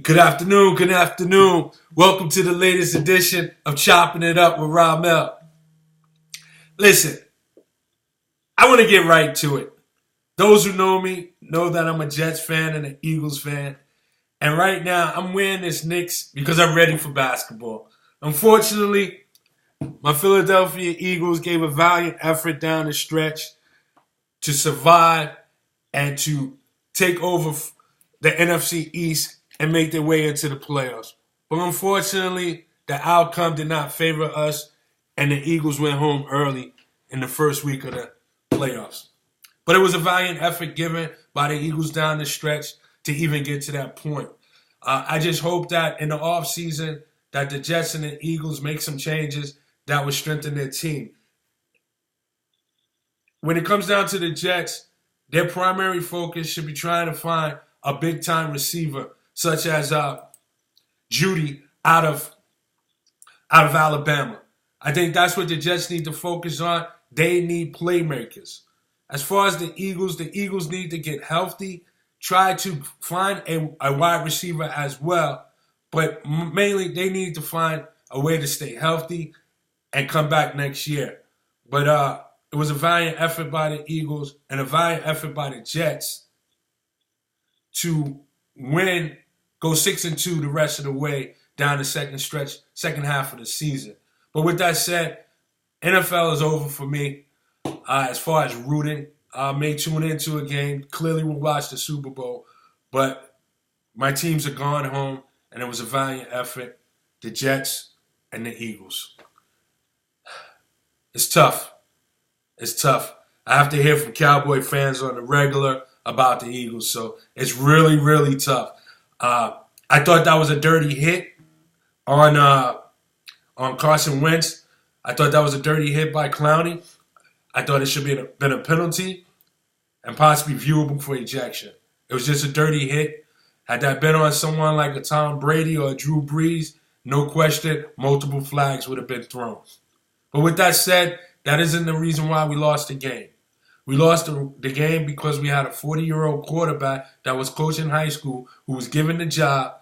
Good afternoon, good afternoon. Welcome to the latest edition of Chopping It Up with Ramel. Listen, I want to get right to it. Those who know me know that I'm a Jets fan and an Eagles fan. And right now, I'm wearing this Knicks because I'm ready for basketball. Unfortunately, my Philadelphia Eagles gave a valiant effort down the stretch to survive and to take over the NFC East and make their way into the playoffs. But unfortunately, the outcome did not favor us, and the Eagles went home early in the first week of the playoffs. But it was a valiant effort given by the Eagles down the stretch to even get to that point. I just hope that in the offseason that the Jets and the Eagles make some changes that would strengthen their team. When it comes down to the Jets, their primary focus should be trying to find a big-time receiver such as Judy out of Alabama. I think that's what the Jets need to focus on. They need playmakers. As far as the Eagles need to get healthy, try to find a wide receiver as well. But mainly, they need to find a way to stay healthy and come back next year. But it was a valiant effort by the Eagles and a valiant effort by the Jets to go 6-2 the rest of the way down the second half of the season. But with that said, NFL is over for me as far as rooting. I may tune into a game. Clearly will watch the Super Bowl. But my teams are gone home, and it was a valiant effort. The Jets and the Eagles. It's tough. It's tough. I have to hear from Cowboy fans on the regular about the Eagles, so it's really, really tough. I thought that was a dirty hit on Carson Wentz. I thought that was a dirty hit by Clowney. I thought it should have been a penalty and possibly viewable for ejection. It was just a dirty hit. Had that been on someone like a Tom Brady or a Drew Brees, no question, multiple flags would have been thrown. But with that said, that isn't the reason why we lost the game. We lost the game because we had a 40-year-old quarterback that was coaching high school who was given the job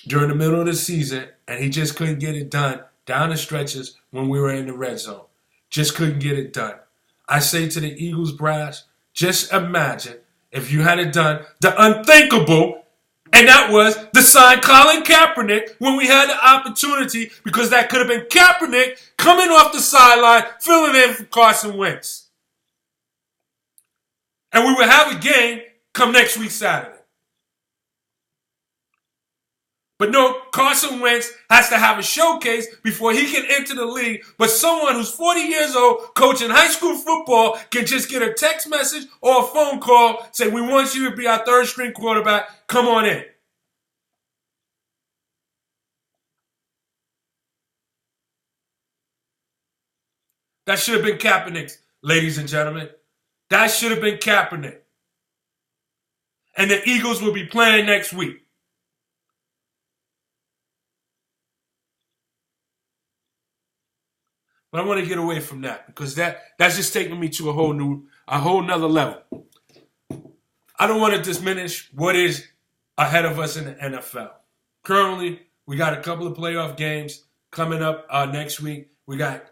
during the middle of the season, and he just couldn't get it done down the stretches when we were in the red zone. Just couldn't get it done. I say to the Eagles brass, just imagine if you had it done the unthinkable, and that was to sign Colin Kaepernick when we had the opportunity, because that could have been Kaepernick coming off the sideline, filling in for Carson Wentz. And we would have a game come next week Saturday. But no, Carson Wentz has to have a showcase before he can enter the league. But someone who's 40 years old coaching high school football can just get a text message or a phone call, say, we want you to be our third string quarterback. Come on in. That should have been Kaepernick, ladies and gentlemen. That should have been Kaepernick. And the Eagles will be playing next week. But I want to get away from that because that's just taking me to a whole nother level. I don't want to diminish what is ahead of us in the NFL. Currently, we got a couple of playoff games coming up next week. We got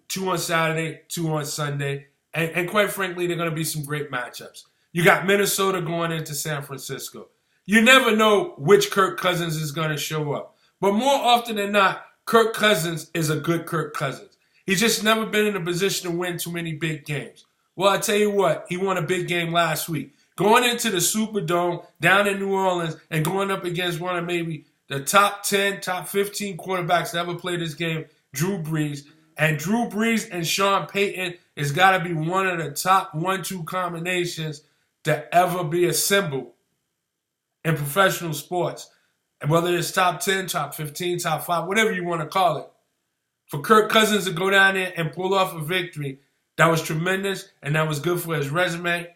2 on Saturday, 2 on Sunday. And quite frankly, they're going to be some great matchups. You got Minnesota going into San Francisco. You never know which Kirk Cousins is going to show up. But more often than not, Kirk Cousins is a good Kirk Cousins. He's just never been in a position to win too many big games. Well, I tell you what, he won a big game last week. Going into the Superdome down in New Orleans and going up against one of maybe the top 10, top 15 quarterbacks that ever played this game, Drew Brees. And Drew Brees and Sean Payton has got to be one of the top 1-2 combinations to ever be assembled in professional sports. And whether it's top 10, top 15, top 5, whatever you want to call it. For Kirk Cousins to go down there and pull off a victory, that was tremendous and that was good for his resume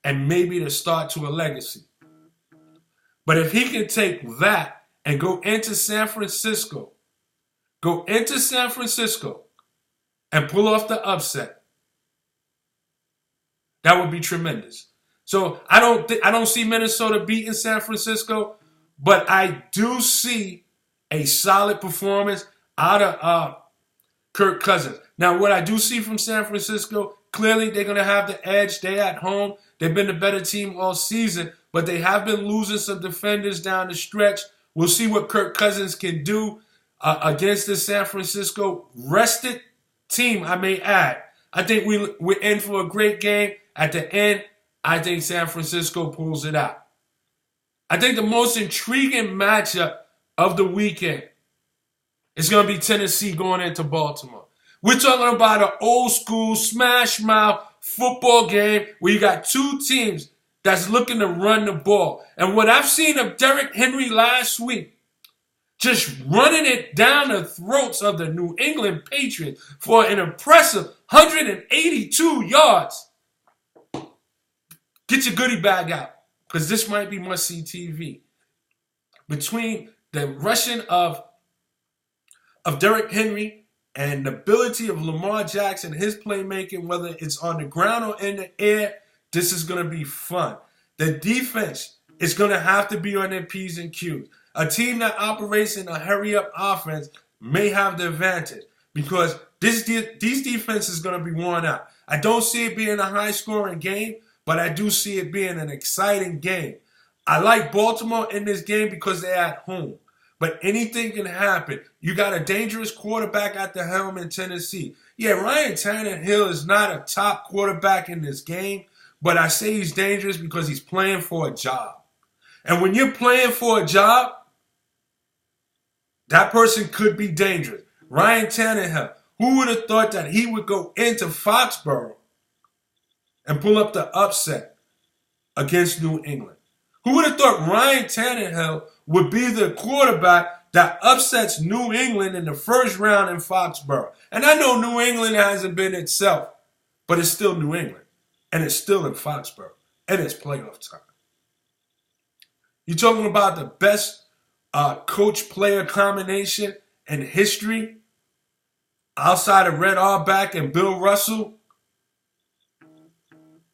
and maybe the start to a legacy. But if he can take that and go into San Francisco and pull off the upset, that would be tremendous. So I don't see Minnesota beating San Francisco, But I do see a solid performance out of Kirk Cousins. Now, what I do see from San Francisco, clearly they're going to have the edge. They're at home. They've been the better team all season, but they have been losing some defenders down the stretch. We'll see what Kirk Cousins can do against this San Francisco rested team, I may add. I think we're in for a great game. At the end, I think San Francisco pulls it out. I think the most intriguing matchup of the weekend is going to be Tennessee going into Baltimore. We're talking about an old school smash mouth football game where you got two teams that's looking to run the ball. And what I've seen of Derrick Henry last week, just running it down the throats of the New England Patriots for an impressive 182 yards. Get your goodie bag out, because this might be must-see TV. Between the rushing of Derrick Henry and the ability of Lamar Jackson, his playmaking, whether it's on the ground or in the air, this is going to be fun. The defense is going to have to be on their P's and Q's. A team that operates in a hurry-up offense may have the advantage because these defense is going to be worn out. I don't see it being a high-scoring game, but I do see it being an exciting game. I like Baltimore in this game because they're at home. But anything can happen. You got a dangerous quarterback at the helm in Tennessee. Yeah, Ryan Tannehill is not a top quarterback in this game, but I say he's dangerous because he's playing for a job. And when you're playing for a job, that person could be dangerous. Ryan Tannehill, who would have thought that he would go into Foxborough and pull up the upset against New England? Who would have thought Ryan Tannehill would be the quarterback that upsets New England in the first round in Foxborough? And I know New England hasn't been itself, but it's still New England. And it's still in Foxborough. And it's playoff time. You're talking about the best coach-player combination in history outside of Red Auerbach and Bill Russell?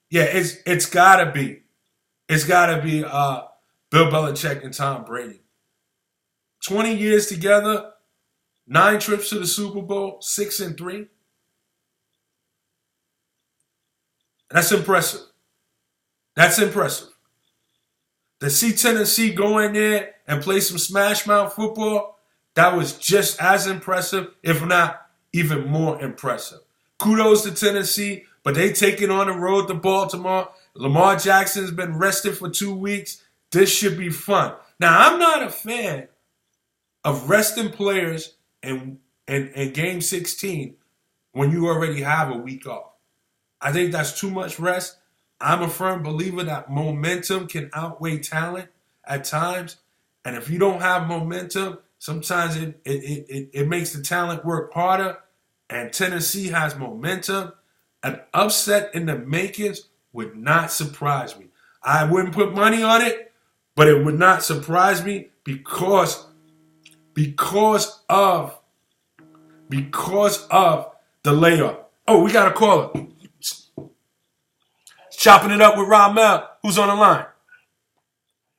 Yeah, it's got to be. It's got to be Bill Belichick and Tom Brady. 20 years together, 9 trips to the Super Bowl, 6-3. That's impressive. That's impressive. To see Tennessee go in there and play some smash mouth football, that was just as impressive, if not even more impressive. Kudos to Tennessee, but they take it on the road to Baltimore. Lamar Jackson's been rested for 2 weeks. This should be fun. Now, I'm not a fan of resting players in Game 16 when you already have a week off. I think that's too much rest. I'm a firm believer that momentum can outweigh talent at times. And if you don't have momentum, sometimes it makes the talent work harder. And Tennessee has momentum. An upset in the makings would not surprise me. I wouldn't put money on it, but it would not surprise me because of the layoff. Oh, we got a caller. Chopping it up with Ramel. Who's on the line?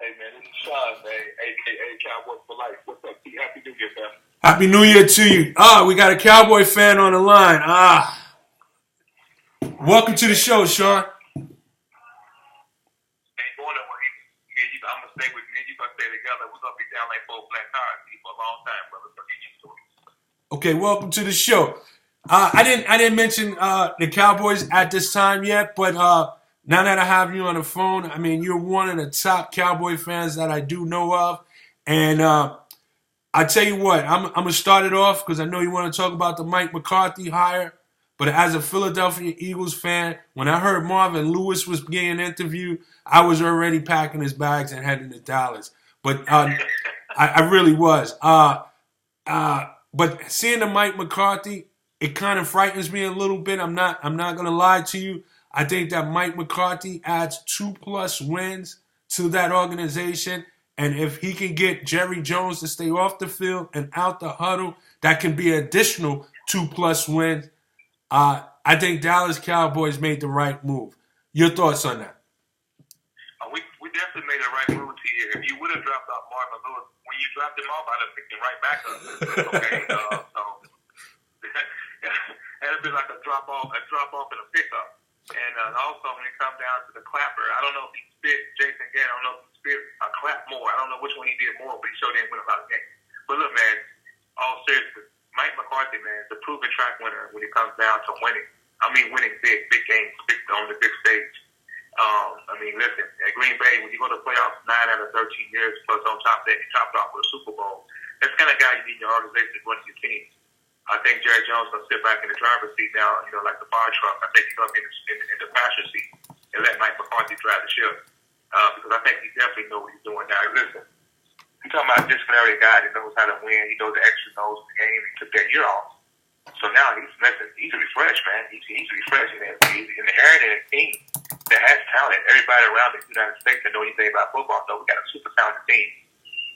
Hey, man, this is Sean, man, a.k.a. Cowboy for Life. What's up, T? Happy New Year, man. Happy New Year to you. We got a Cowboy fan on the line. Welcome to the show, Sean. Ain't going nowhere. I'm going to stay with me. You're going to stay together. We're going to be down like 4 flat cars for a long time, brother. So get used to it. Okay, welcome to the show. I didn't mention the Cowboys at this time yet, but now that I have you on the phone, I mean, you're one of the top Cowboy fans that I do know of. And I tell you what, I'm going to start it off because I know you want to talk about the Mike McCarthy hire. But as a Philadelphia Eagles fan, when I heard Marvin Lewis was being interviewed, I was already packing his bags and heading to Dallas. But I really was. But seeing the Mike McCarthy, it kind of frightens me a little bit. I'm not going to lie to you. I think that Mike McCarthy adds 2+ wins to that organization. And if he can get Jerry Jones to stay off the field and out the huddle, that can be additional 2+ wins. I think Dallas Cowboys made the right move. Your thoughts on that? We definitely made the right move to you. If you would have dropped off Marvin Lewis, when you dropped him off, I'd have picked him right back up. Okay, so that'd be like a drop off and a pickup. And also when it comes down to the clapper, I don't know if he spit Jason Gann. I don't know if he spit a clap more. I don't know which one he did more, but he showed him win a lot of games. But look, man, all seriousness, Mike McCarthy, man, is a proven track winner when it comes down to winning. I mean, winning big games, on the big stage. I mean, listen, at Green Bay, when you go to playoffs 9 out of 13 years, plus on top of that, you topped off with a Super Bowl. That's the kind of guy you need in your organization to run your team. I think Jerry Jones going to sit back in the driver's seat now, like the fire truck. I think he's going to be in the passenger seat and let Mike McCarthy drive the ship because I think he definitely knows what he's doing now. Listen, you're talking about a disciplinary guy that knows how to win. He knows the extra knows the game. He took that year off. So now he's refreshed, man. He's refreshed. He's inherited a team that has talent. Everybody around the United States that know anything about football knows we got a super talented team.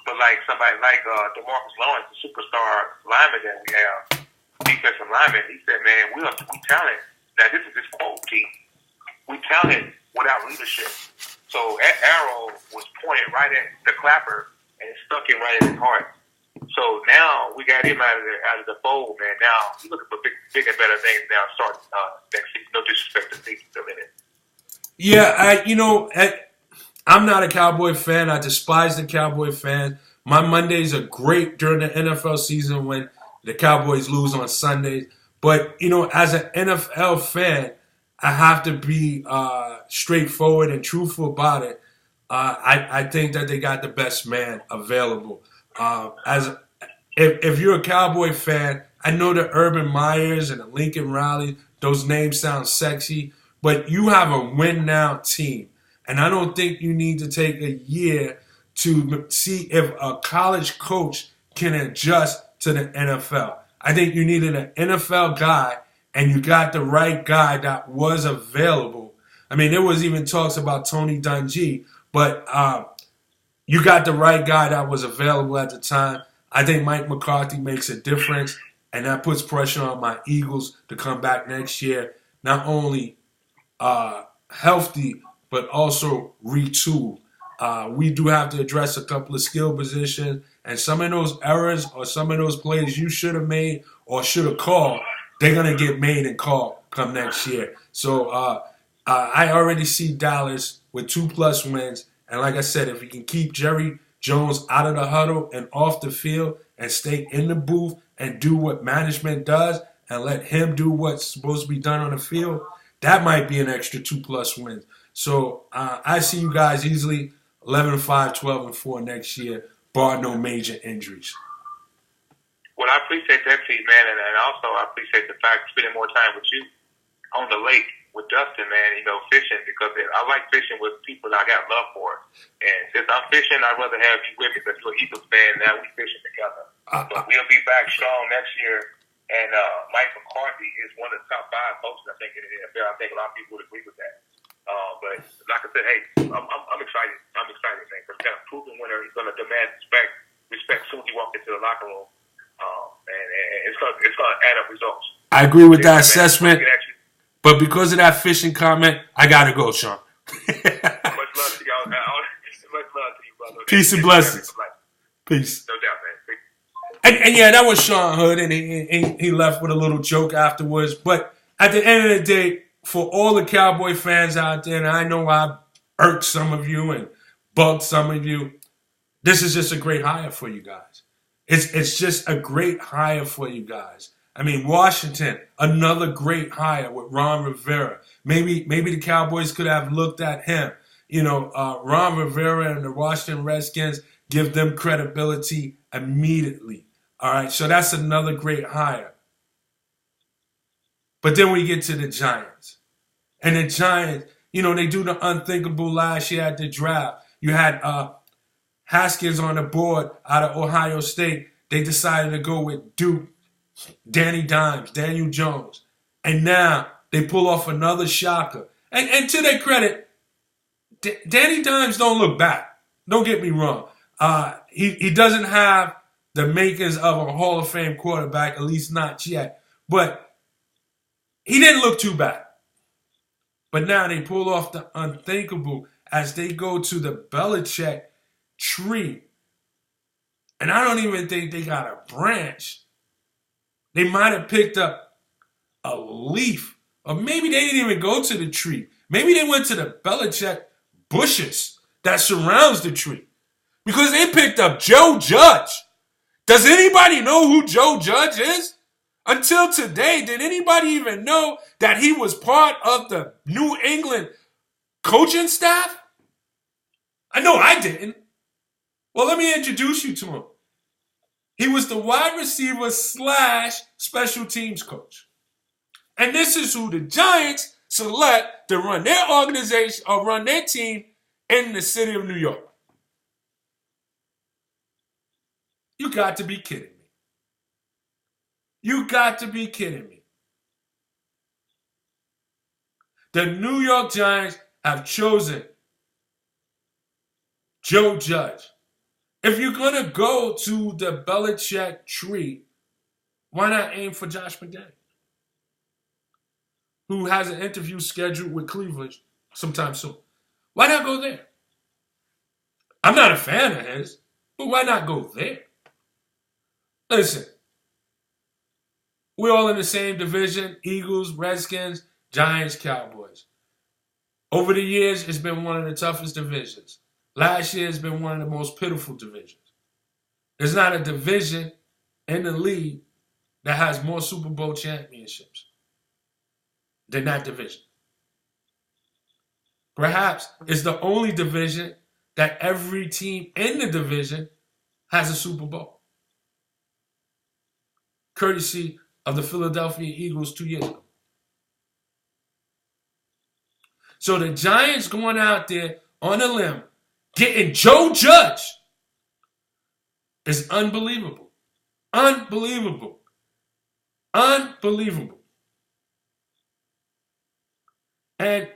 But like somebody like DeMarcus Lawrence, the superstar lineman that we have, defensive lineman, he said, man, we talent. Now, this is his quote, Keith. We talent without leadership. So that arrow was pointed right at the clapper, and it stuck him right in his heart. So now we got him out of the fold, man. Now he's looking for big and better things now starting next season. No disrespect to the season still in it. Yeah, I'm not a Cowboy fan. I despise the Cowboy fan. My Mondays are great during the NFL season when the Cowboys lose on Sundays. But, as an NFL fan, I have to be straightforward and truthful about it. I think that they got the best man available. If you're a Cowboy fan, I know the Urban Meyers and the Lincoln Riley, those names sound sexy, but you have a win-now team. And I don't think you need to take a year to see if a college coach can adjust to the NFL. I think you needed an NFL guy, and you got the right guy that was available. I mean, there was even talks about Tony Dungy, but you got the right guy that was available at the time. I think Mike McCarthy makes a difference, and that puts pressure on my Eagles to come back next year, not only healthy, but also retool. We do have to address a couple of skill positions, and some of those errors or some of those plays you should have made or should have called, they're going to get made and called come next year. So I already see Dallas with 2+ wins, and like I said, if we can keep Jerry Jones out of the huddle and off the field and stay in the booth and do what management does and let him do what's supposed to be done on the field, that might be an extra 2+ wins. So I see you guys easily 11-5, 12-4 next year, bar no major injuries. Well, I appreciate that, Pete, man, and also I appreciate the fact of spending more time with you on the lake with Dustin, man, fishing, because I like fishing with people that I got love for. And since I'm fishing, I'd rather have you with me because you're an Eagles fan. Now we fishing together. So we'll be back strong next year. And Mike McCarthy is one of the top 5 coaches, I think, in the NFL. I think a lot of people would agree with that. But like I said, hey, I'm excited. I'm excited, man, because he's got a proven winner. He's going to demand respect soon as he walks into the locker room. And it's going to add up results. I agree with that assessment. But because of that fishing comment, I got to go, Sean. Much love to y'all. Much love to you, brother. Peace and blessings. Peace. No doubt, man. And yeah, that was Sean Hood, and he left with a little joke afterwards. But at the end of the day, for all the Cowboy fans out there, and I know I irked some of you and bugged some of you, this is just a great hire for you guys. It's just a great hire for you guys. I mean, Washington, another great hire with Ron Rivera. Maybe the Cowboys could have looked at him. Ron Rivera and the Washington Redskins give them credibility immediately. All right, so that's another great hire. But then we get to the Giants. And the Giants, they do the unthinkable last year at the draft. You had Haskins on the board out of Ohio State. They decided to go with Duke, Danny Dimes, Daniel Jones. And now they pull off another shocker. And to their credit, Danny Dimes don't look back. Don't get me wrong. He doesn't have the makings of a Hall of Fame quarterback, at least not yet. But he didn't look too bad. But now they pull off the unthinkable as they go to the Belichick tree. And I don't even think they got a branch. They might have picked up a leaf. Or maybe they didn't even go to the tree. Maybe they went to the Belichick bushes that surrounds the tree. Because they picked up Joe Judge. Does anybody know who Joe Judge is? Until today, did anybody even know that he was part of the New England coaching staff? I know I didn't. Well, let me introduce you to him. He was the wide receiver / special teams coach. And this is who the Giants select to run their organization or run their team in the city of New York. You got to be kidding me. You got to be kidding me. The New York Giants have chosen Joe Judge. If you're going to go to the Belichick tree, why not aim for Josh McDaniels, who has an interview scheduled with Cleveland sometime soon? Why not go there? I'm not a fan of his, but why not go there? Listen, we're all in the same division: Eagles, Redskins, Giants, Cowboys. Over the years, it's been one of the toughest divisions. Last year has been one of the most pitiful divisions. There's not a division in the league that has more Super Bowl championships than that division. Perhaps it's the only division that every team in the division has a Super Bowl, courtesy of the Philadelphia Eagles 2 years ago. So the Giants going out there on a limb, getting Joe Judge, is unbelievable. Unbelievable. Unbelievable. And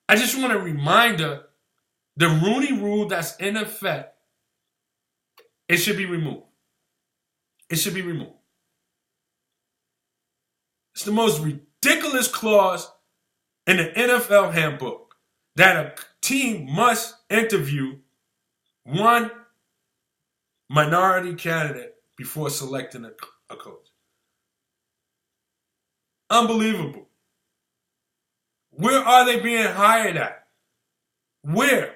I just want a reminder, the Rooney Rule that's in effect, it should be removed. It should be removed. It's the most ridiculous clause in the NFL handbook that a team must interview one minority candidate before selecting a coach. Unbelievable. Where are they being hired at? Where?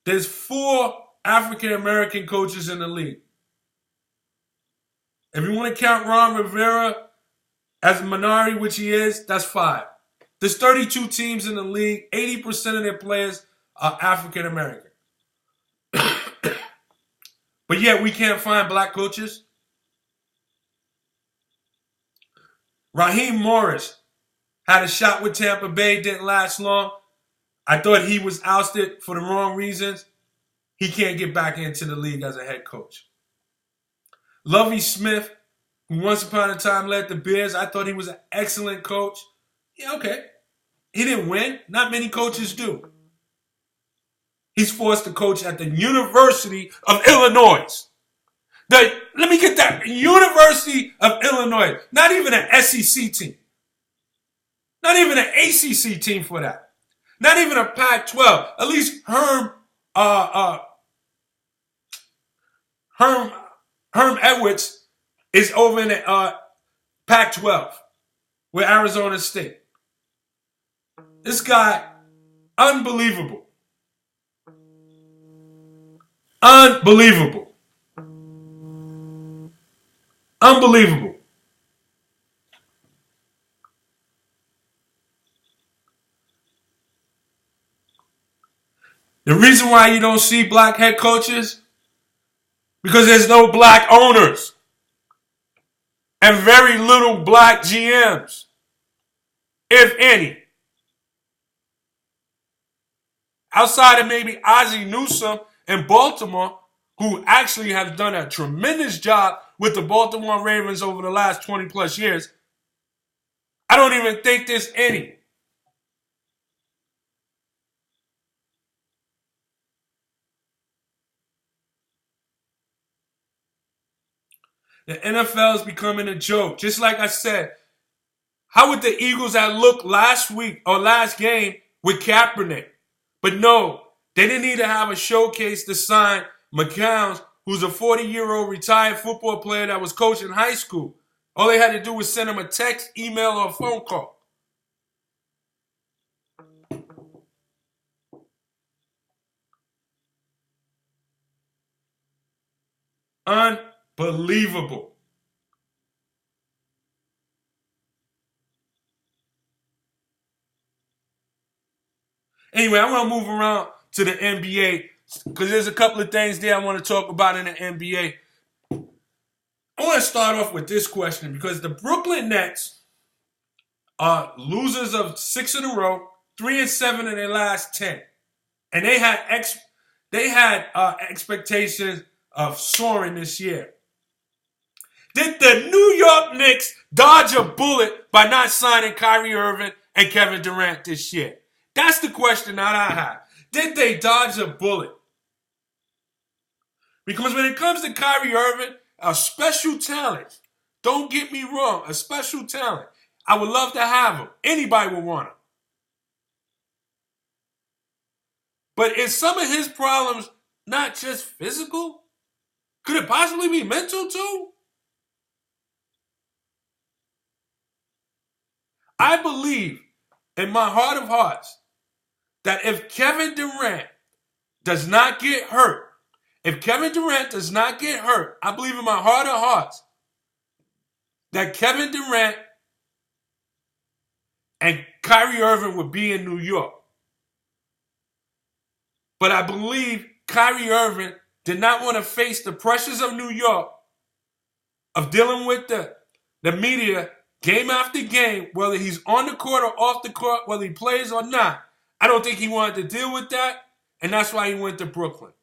There's 4 African-American coaches in the league. If you want to count Ron Rivera as a minority, which he is, that's 5. There's 32 teams in the league. 80% of their players are African-American. But yet we can't find black coaches. Raheem Morris had a shot with Tampa Bay, didn't last long. I thought he was ousted for the wrong reasons. He can't get back into the league as a head coach. Lovie Smith, who once upon a time led the Bears, I thought he was an excellent coach. Yeah, okay. He didn't win. Not many coaches do. He's forced to coach at the University of Illinois. Let me get that. University of Illinois. Not even an SEC team. Not even an ACC team for that. Not even a Pac-12. At least Herm Edwards is over in the Pac-12 with Arizona State. This guy, unbelievable. Unbelievable. Unbelievable. The reason why you don't see black head coaches, because there's no black owners and very little black GMs, if any. Outside of maybe Ozzie Newsome in Baltimore, who actually has done a tremendous job with the Baltimore Ravens over the last 20 plus years, I don't even think there's any. The NFL is becoming a joke. Just like I said, how would the Eagles have looked last week or last game with Kaepernick? But no, they didn't need to have a showcase to sign McCown, who's a 40-year-old retired football player that was coaching high school. All they had to do was send him a text, email, or a phone call. Unbelievable. Anyway, I want to move around to the NBA because there's a couple of things there I want to talk about in the NBA. I want to start off with this question because the Brooklyn Nets are losers of 6 in a row, 3-7 in their last 10. And they had expectations of soaring this year. Did the New York Knicks dodge a bullet by not signing Kyrie Irving and Kevin Durant this year? That's the question that I have. Did they dodge a bullet? Because when it comes to Kyrie Irving, a special talent. Don't get me wrong, a special talent. I would love to have him. Anybody would want him. But is some of his problems not just physical? Could it possibly be mental too? I believe in my heart of hearts that if Kevin Durant does not get hurt, I believe in my heart of hearts that Kevin Durant and Kyrie Irving would be in New York. But I believe Kyrie Irving did not want to face the pressures of New York, of dealing with the media game after game, whether he's on the court or off the court, whether he plays or not. I don't think he wanted to deal with that, and that's why he went to Brooklyn.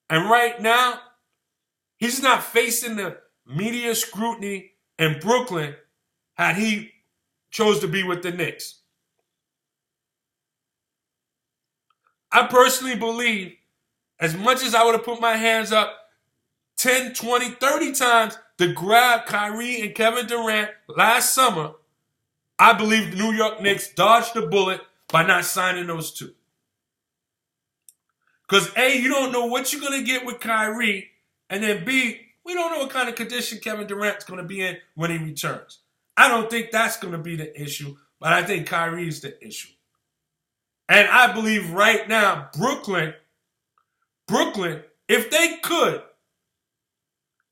And right now, he's not facing the media scrutiny in Brooklyn had he chose to be with the Knicks. I personally believe, as much as I would have put my hands up 10, 20, 30 times to grab Kyrie and Kevin Durant last summer, I believe the New York Knicks dodged the bullet by not signing those two. Because A, you don't know what you're going to get with Kyrie, and then B, we don't know what kind of condition Kevin Durant's going to be in when he returns. I don't think that's going to be the issue, but I think Kyrie's the issue. And I believe right now, Brooklyn, if they could,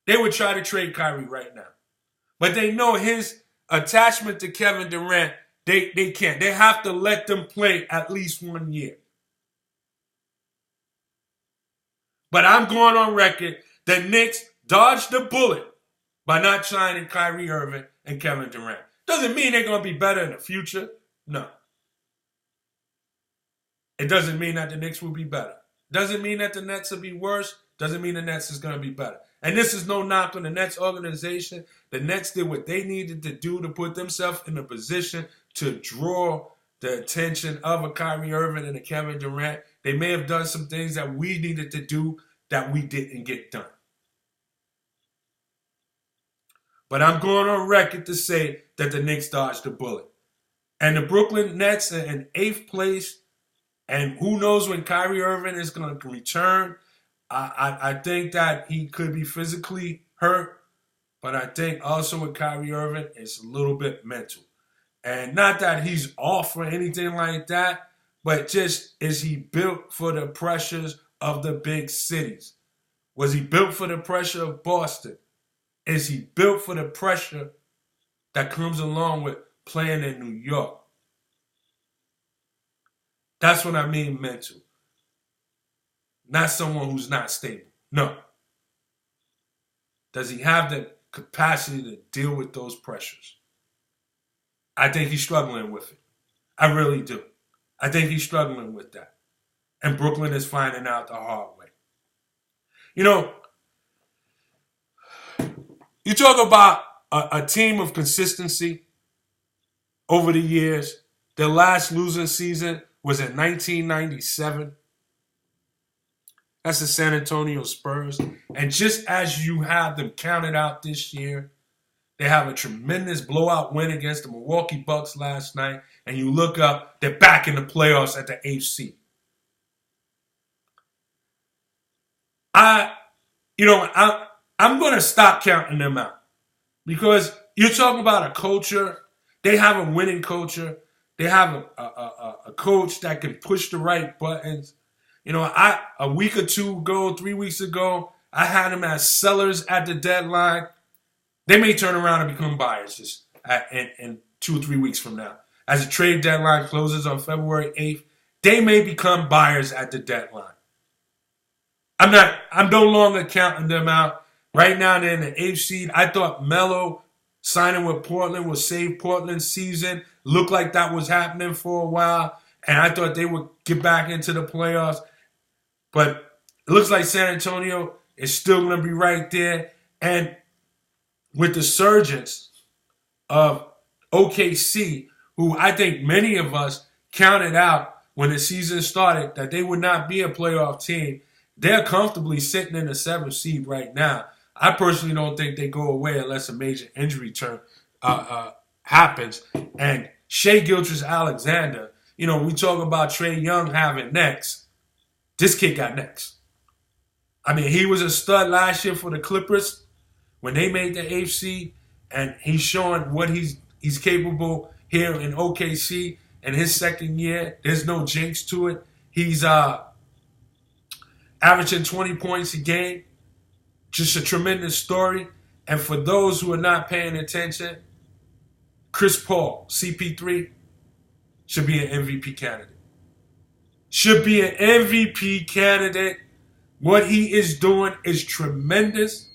they would try to trade Kyrie right now. But they know his attachment to Kevin Durant, they can't. They have to let them play at least 1 year. But I'm going on record that Knicks dodged the bullet by not signing Kyrie Irving and Kevin Durant. Doesn't mean they're going to be better in the future. No. It doesn't mean that the Knicks will be better. Doesn't mean that the Nets will be worse. Doesn't mean the Nets is going to be better. And this is no knock on the Nets organization. The Nets did what they needed to do to put themselves in a position to draw the attention of a Kyrie Irving and a Kevin Durant. They may have done some things that we needed to do that we didn't get done. But I'm going on record to say that the Knicks dodged the bullet. And the Brooklyn Nets are in 8th place. And who knows when Kyrie Irving is going to return. I think that he could be physically hurt. But I think also with Kyrie Irving, it's a little bit mental. And not that he's off or anything like that, but just is he built for the pressures of the big cities? Was he built for the pressure of Boston? Is he built for the pressure that comes along with playing in New York? That's what I mean mental. Not someone who's not stable. No. Does he have the capacity to deal with those pressures? I think he's struggling with it. I really do. I think he's struggling with that. And Brooklyn is finding out the hard way. You know, you talk about a team of consistency over the years. Their last losing season was in 1997. That's the San Antonio Spurs. And just as you have them counted out this year, They have a tremendous blowout win against the Milwaukee Bucks last night. And you look up, they're back in the playoffs at the 8th seed. I'm going to stop counting them out. Because you're talking about a culture. They have a winning culture. They have a coach that can push the right buttons. A week or two ago, 3 weeks ago, I had them as sellers at the deadline. They may turn around and become buyers in 2 or 3 weeks from now. As the trade deadline closes on February 8th, they may become buyers at the deadline. I'm no longer counting them out. Right now, they're in the 8th seed. I thought Melo signing with Portland would save Portland's season. Looked like that was happening for a while. And I thought they would get back into the playoffs. But it looks like San Antonio is still going to be right there. And with the surgence of OKC, who I think many of us counted out when the season started that they would not be a playoff team, they're comfortably sitting in the 7th seed right now. I personally don't think they go away unless a major injury happens. And Shai Gilgeous-Alexander, we talk about Trae Young having next. This kid got next. I mean, he was a stud last year for the Clippers when they made the 8th seed, and he's showing what he's capable here in OKC in his second year. There's no jinx to it. He's averaging 20 points a game. Just a tremendous story. And for those who are not paying attention, Chris Paul, CP3, should be an MVP candidate. Should be an MVP candidate. What he is doing is tremendous.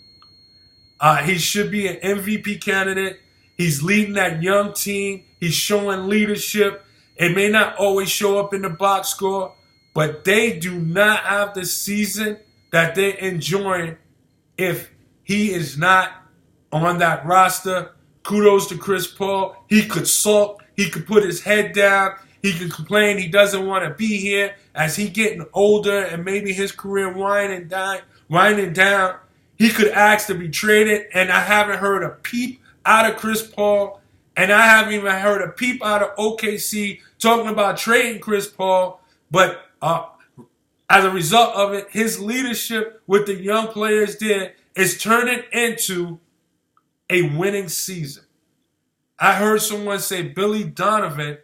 He should be an MVP candidate. He's leading that young team. He's showing leadership. It may not always show up in the box score, but they do not have the season that they're enjoying if he is not on that roster. Kudos to Chris Paul. He could sulk. He could put his head down. He could complain he doesn't want to be here as he getting older and maybe his career winding down. He could ask to be traded, and I haven't heard a peep out of Chris Paul, and I haven't even heard a peep out of OKC talking about trading Chris Paul. But as a result of it, his leadership with the young players there is turning into a winning season. I heard someone say Billy Donovan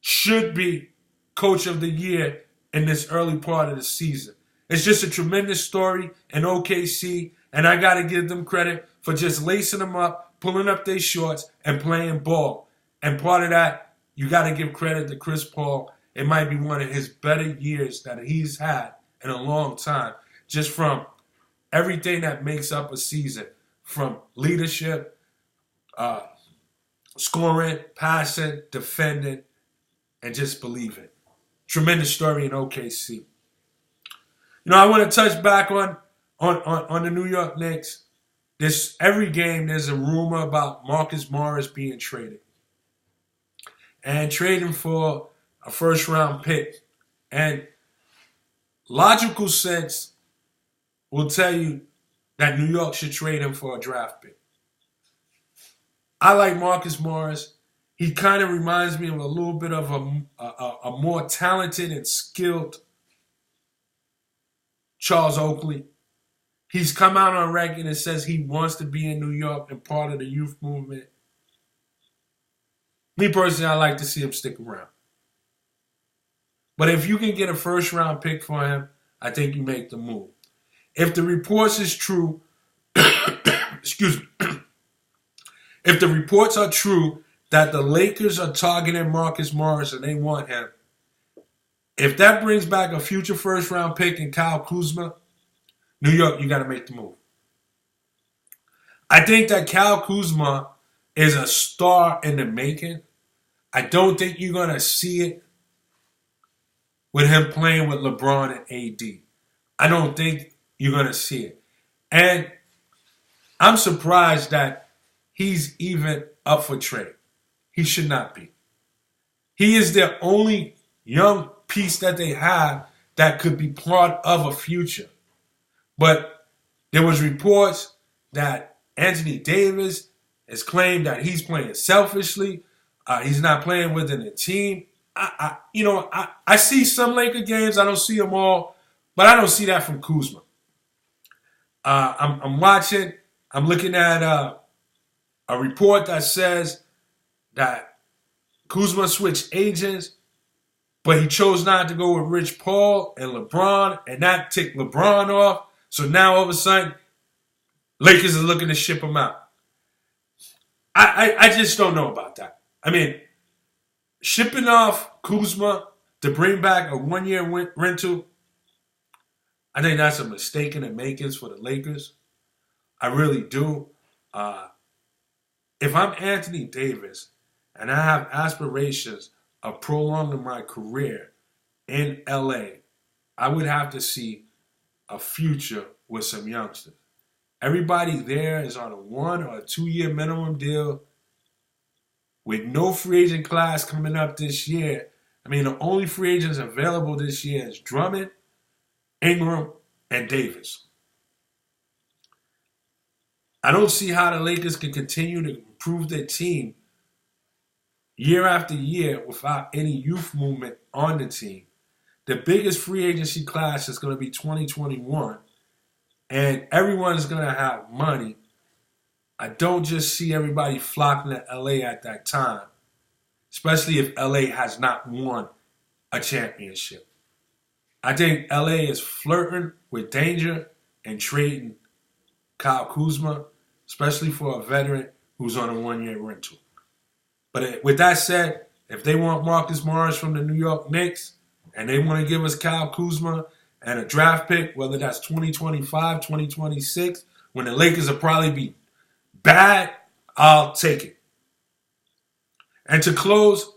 should be coach of the year in this early part of the season. It's just a tremendous story in OKC, and I got to give them credit for just lacing them up, pulling up their shorts, and playing ball. And part of that, you got to give credit to Chris Paul. It might be one of his better years that he's had in a long time, just from everything that makes up a season, from leadership, scoring, passing, defending, and just believing. Tremendous story in OKC. I want to touch back on the New York Knicks. Every game there's a rumor about Marcus Morris being traded. And trading for a first-round pick. And logical sense will tell you that New York should trade him for a draft pick. I like Marcus Morris. He kind of reminds me of a little bit of a more talented and skilled Charles Oakley. He's come out on record and says he wants to be in New York and part of the youth movement. Me personally, I like to see him stick around. But if you can get a first-round pick for him, I think you make the move. If the reports is true, excuse me, if the reports are true that the Lakers are targeting Marcus Morris and they want him, if that brings back a future first-round pick in Kyle Kuzma, New York, you got to make the move. I think that Kyle Kuzma is a star in the making. I don't think you're going to see it with him playing with LeBron and AD. I don't think you're going to see it. And I'm surprised that he's even up for trade. He should not be. He is their only young piece that they have that could be part of a future. But there was reports that Anthony Davis It's claimed that he's playing selfishly. He's not playing within the team. I see some Laker games. I don't see them all, but I don't see that from Kuzma. I'm watching. I'm looking at a report that says that Kuzma switched agents, but he chose not to go with Rich Paul and LeBron, and that ticked LeBron off. So now all of a sudden, Lakers are looking to ship him out. I just don't know about that. I mean, shipping off Kuzma to bring back a one-year rental, I think that's a mistake in the makings for the Lakers. I really do. If I'm Anthony Davis and I have aspirations of prolonging my career in LA, I would have to see a future with some youngsters. Everybody there is on a 1 or 2 year minimum deal with no free agent class coming up this year. I mean, the only free agents available this year is Drummond, Ingram, and Davis. I don't see how the Lakers can continue to improve their team year after year without any youth movement on the team. The biggest free agency class is going to be 2021, and everyone's going to have money. I don't just see everybody flocking to LA at that time, especially if LA has not won a championship. I think LA is flirting with danger and trading Kyle Kuzma, especially for a veteran who's on a one-year rental. But with that said, if they want Marcus Morris from the New York Knicks and they want to give us Kyle Kuzma and a draft pick, whether that's 2025, 2026, when the Lakers will probably be bad, I'll take it. And to close,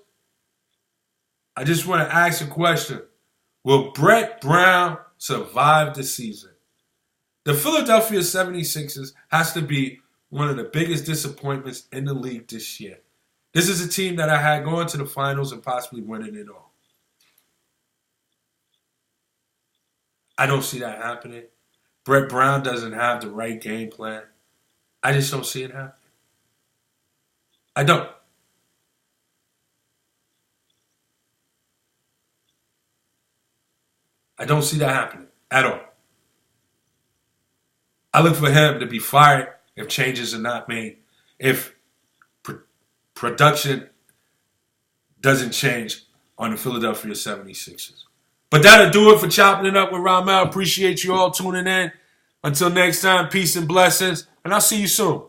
I just want to ask a question. Will Brett Brown survive the season? The Philadelphia 76ers has to be one of the biggest disappointments in the league this year. This is a team that I had going to the finals and possibly winning it all. I don't see that happening. Brett Brown doesn't have the right game plan. I just don't see it happening. I don't. I don't see that happening at all. I look for him to be fired if changes are not made, if production doesn't change on the Philadelphia 76ers. But that'll do it for Chopping It Up with Ramel. Appreciate you all tuning in. Until next time, peace and blessings, and I'll see you soon.